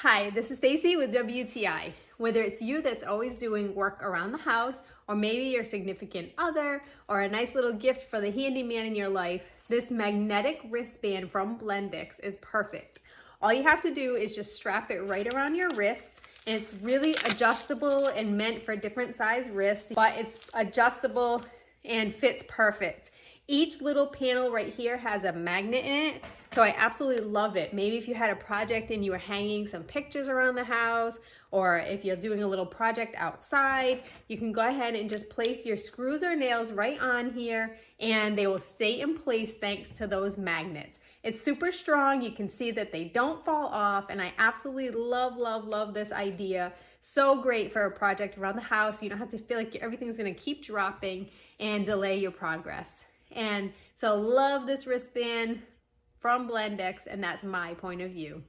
Hi, this is Stacy with WTI. Whether it's you that's always doing work around the house, or maybe your significant other, or a nice little gift for the handyman in your life, this magnetic wristband from Blendx is perfect. All you have to do is just strap it right around your wrist, and it's really adjustable and meant for different size wrists, but it's adjustable and fits perfect. Each little panel right here has a magnet in it, so I absolutely love it. Maybe if you had a project and you were hanging some pictures around the house, or if you're doing a little project outside, you can go ahead and just place your screws or nails right on here, and they will stay in place thanks to those magnets. It's super strong. You can see that they don't fall off, and I absolutely love this idea. So great for a project around the house. You don't have to feel like everything's gonna keep dropping and delay your progress. And so love this wristband from Blendx, and that's my point of view.